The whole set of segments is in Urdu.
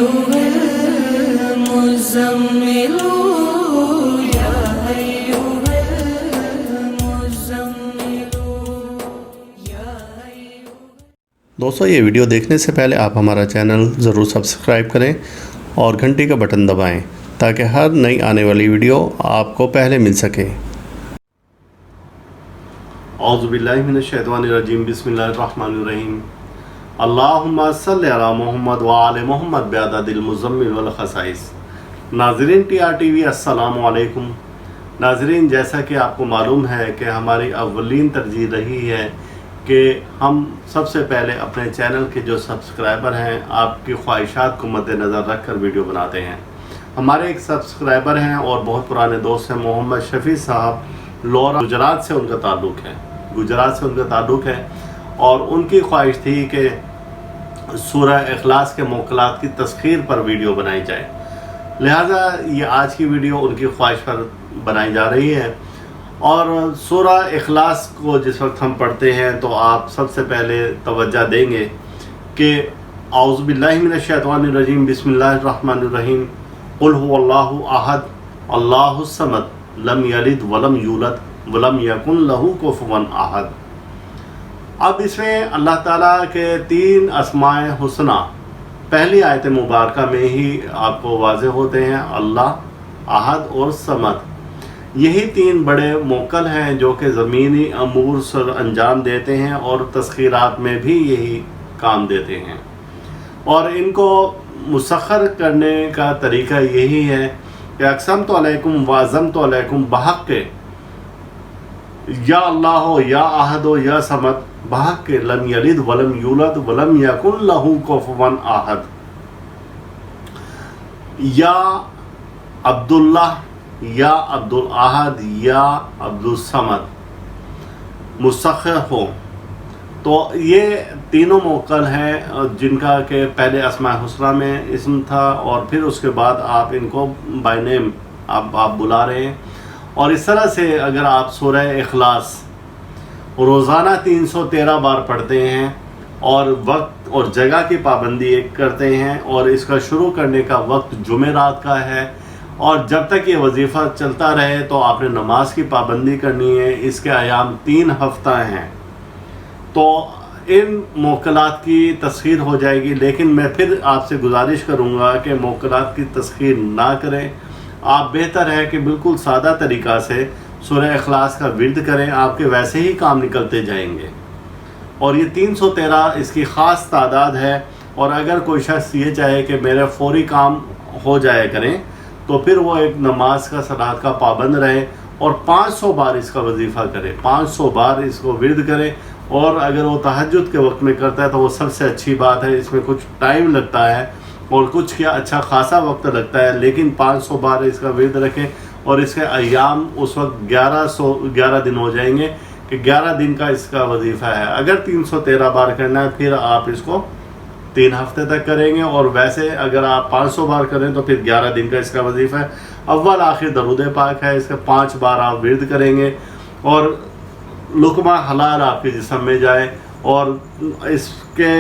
أيها المزمل يا أيها المزمل يا أيها. دوستو یہ ویڈیو دیکھنے سے پہلے آپ ہمارا چینل ضرور سبسکرائب کریں اور گھنٹی کا بٹن دبائیں تاکہ ہر نئی آنے والی ویڈیو آپ کو پہلے مل سکے. اعوذ باللہ من الشیطان الرجیم. بسم اللہ الرحمن الرحیم. اللہم صلی علی محمد وآل محمد بعدد المزمل والخصائص. ناظرین ٹی آر ٹی وی السلام علیکم. ناظرین، جیسا کہ آپ کو معلوم ہے کہ ہماری اولین ترجیح رہی ہے کہ ہم سب سے پہلے اپنے چینل کے جو سبسکرائبر ہیں آپ کی خواہشات کو مد نظر رکھ کر ویڈیو بناتے ہیں. ہمارے ایک سبسکرائبر ہیں اور بہت پرانے دوست ہیں، محمد شفیع صاحب لورا، گجرات سے ان کا تعلق ہے اور ان کی خواہش تھی کہ سورہ اخلاص کے موکلات کی تسخیر پر ویڈیو بنائی جائے، لہٰذا یہ آج کی ویڈیو ان کی خواہش پر بنائی جا رہی ہے. اور سورہ اخلاص کو جس وقت ہم پڑھتے ہیں تو آپ سب سے پہلے توجہ دیں گے کہ اعوذ باللہ من الشیطان الرجیم. بسم اللہ الرحمن الرحیم. قل هو اللہ احد اللہ الصمد لم یلد ولم یولد ولم یکن لہ کفوا احد. اب اس میں اللہ تعالیٰ کے 3 اسماء حسنہ پہلی آیت مبارکہ میں ہی آپ کو واضح ہوتے ہیں، اللہ، احد اور صمد. یہی 3 بڑے موکل ہیں جو کہ زمینی امور سر انجام دیتے ہیں اور تسخیرات میں بھی یہی کام دیتے ہیں، اور ان کو مسخر کرنے کا طریقہ یہی ہے کہ اقسمت علیکم وعظمت علیکم بحق کے یا اللہ ہو یا احد ہو یا صمد، بحق کے لم یلد ولم یولد ولم یکن لہ کفوا احد. یا عبداللہ یا عبد الاحد یا عبد الصمد مسخر ہو. تو یہ تینوں موکل ہیں جن کا کہ پہلے اسماء حسنہ میں اسم تھا اور پھر اس کے بعد آپ ان کو بائی نیم آپ بلا رہے ہیں. اور اس طرح سے اگر آپ سورہ اخلاص روزانہ 313 بار پڑھتے ہیں اور وقت اور جگہ کی پابندی ایک کرتے ہیں اور اس کا شروع کرنے کا وقت جمعرات کا ہے اور جب تک یہ وظیفہ چلتا رہے تو آپ نے نماز کی پابندی کرنی ہے. اس کے ایام 3 ہفتہ ہیں تو ان موکلات کی تسخیر ہو جائے گی. لیکن میں پھر آپ سے گزارش کروں گا کہ موکلات کی تسخیر نہ کریں. آپ بہتر ہے کہ بالکل سادہ طریقہ سے سورہ اخلاص کا ورد کریں، آپ کے ویسے ہی کام نکلتے جائیں گے. اور یہ 313 اس کی خاص تعداد ہے. اور اگر کوئی شخص یہ چاہے کہ میرے فوری کام ہو جائے کریں تو پھر وہ ایک نماز کا صلاۃ کا پابند رہے اور 500 بار اس کا وظیفہ کرے، 500 بار اس کو ورد کرے. اور اگر وہ تہجد کے وقت میں کرتا ہے تو وہ سب سے اچھی بات ہے. اس میں کچھ ٹائم لگتا ہے اور کچھ کیا اچھا خاصا وقت لگتا ہے، لیکن 500 بار اس کا ورد رکھیں اور اس کے ایام اس وقت 11 دن ہو جائیں گے کہ 11 دن کا اس کا وظیفہ ہے. اگر 313 بار کرنا ہے پھر آپ اس کو 3 ہفتے تک کریں گے، اور ویسے اگر آپ 500 بار کریں تو پھر 11 دن کا اس کا وظیفہ ہے. اول آخر درود پاک ہے، اس کے 5 بار آپ ورد کریں گے اور لقمہ حلال آپ کے جسم میں جائے اور اس کے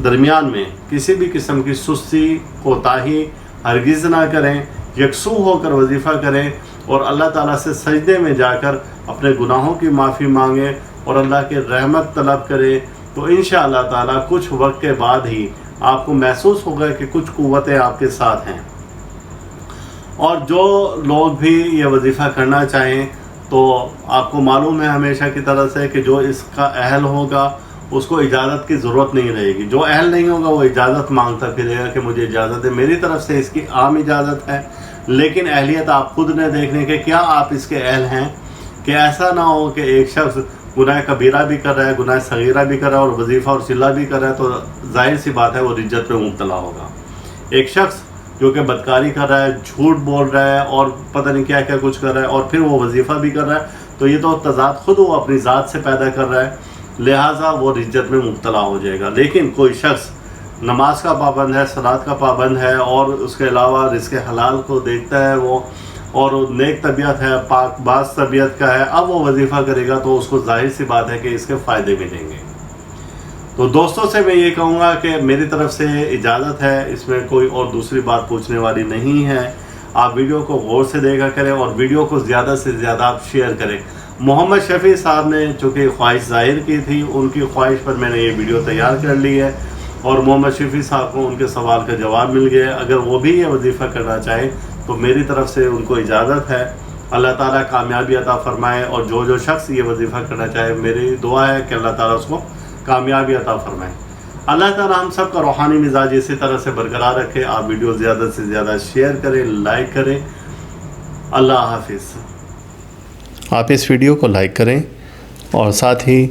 درمیان میں کسی بھی قسم کی سستی کوتاہی ہرگز نہ کریں. یکسو ہو کر وظیفہ کریں اور اللہ تعالیٰ سے سجدے میں جا کر اپنے گناہوں کی معافی مانگیں اور اللہ کی رحمت طلب کریں. تو انشاءاللہ تعالیٰ کچھ وقت کے بعد ہی آپ کو محسوس ہوگا کہ کچھ قوتیں آپ کے ساتھ ہیں. اور جو لوگ بھی یہ وظیفہ کرنا چاہیں تو آپ کو معلوم ہے ہمیشہ کی طرح سے کہ جو اس کا اہل ہوگا اس کو اجازت کی ضرورت نہیں رہے گی. جو اہل نہیں ہوگا وہ اجازت مانگتا پھرے گا کہ مجھے اجازت ہے. میری طرف سے اس کی عام اجازت ہے، لیکن اہلیت آپ خود نے دیکھنے کہ کیا آپ اس کے اہل ہیں، کہ ایسا نہ ہو کہ ایک شخص گناہ کبیرہ بھی کر رہا ہے، گناہ صغیرہ بھی کر رہا ہے اور وظیفہ اور صلہ بھی کر رہا ہے تو ظاہر سی بات ہے وہ رجت میں مبتلا ہوگا. ایک شخص جو کہ بدکاری کر رہا ہے، جھوٹ بول رہا ہے اور پتہ نہیں کیا کیا کچھ کر رہا ہے اور پھر وہ وظیفہ بھی کر رہا ہے تو یہ تو تضاد خود وہ اپنی ذات سے پیدا کر رہا ہے، لہٰذا وہ رجت میں مبتلا ہو جائے گا. لیکن کوئی شخص نماز کا پابند ہے، صلاۃ کا پابند ہے اور اس کے علاوہ رزق حلال کو دیکھتا ہے وہ اور نیک طبیعت ہے، پاک باز طبیعت کا ہے، اب وہ وظیفہ کرے گا تو اس کو ظاہر سی بات ہے کہ اس کے فائدے ملیں گے. تو دوستوں سے میں یہ کہوں گا کہ میری طرف سے اجازت ہے، اس میں کوئی اور دوسری بات پوچھنے والی نہیں ہے. آپ ویڈیو کو غور سے دیکھا کریں اور ویڈیو کو زیادہ سے زیادہ آپ شیئر کریں. محمد شفیع صاحب نے چونکہ خواہش ظاہر کی تھی، ان کی خواہش پر میں نے یہ ویڈیو تیار کر لی ہے اور محمد شفیع صاحب کو ان کے سوال کا جواب مل گیا. اگر وہ بھی یہ وظیفہ کرنا چاہیں تو میری طرف سے ان کو اجازت ہے. اللہ تعالیٰ کامیابی عطا فرمائے، اور جو شخص یہ وظیفہ کرنا چاہے میری دعا ہے کہ اللہ تعالیٰ اس کو کامیابی عطا فرمائے. اللہ تعالیٰ ہم سب کا روحانی مزاج اسی طرح سے برقرار رکھے. آپ ویڈیو زیادہ سے زیادہ شیئر کریں، لائک کریں. اللہ حافظ. آپ اس ویڈیو کو لائک کریں اور ساتھ ہی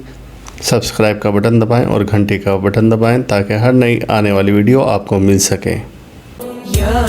سبسکرائب کا بٹن دبائیں اور گھنٹی کا بٹن دبائیں تاکہ ہر نئی آنے والی ویڈیو آپ کو مل سکے. یا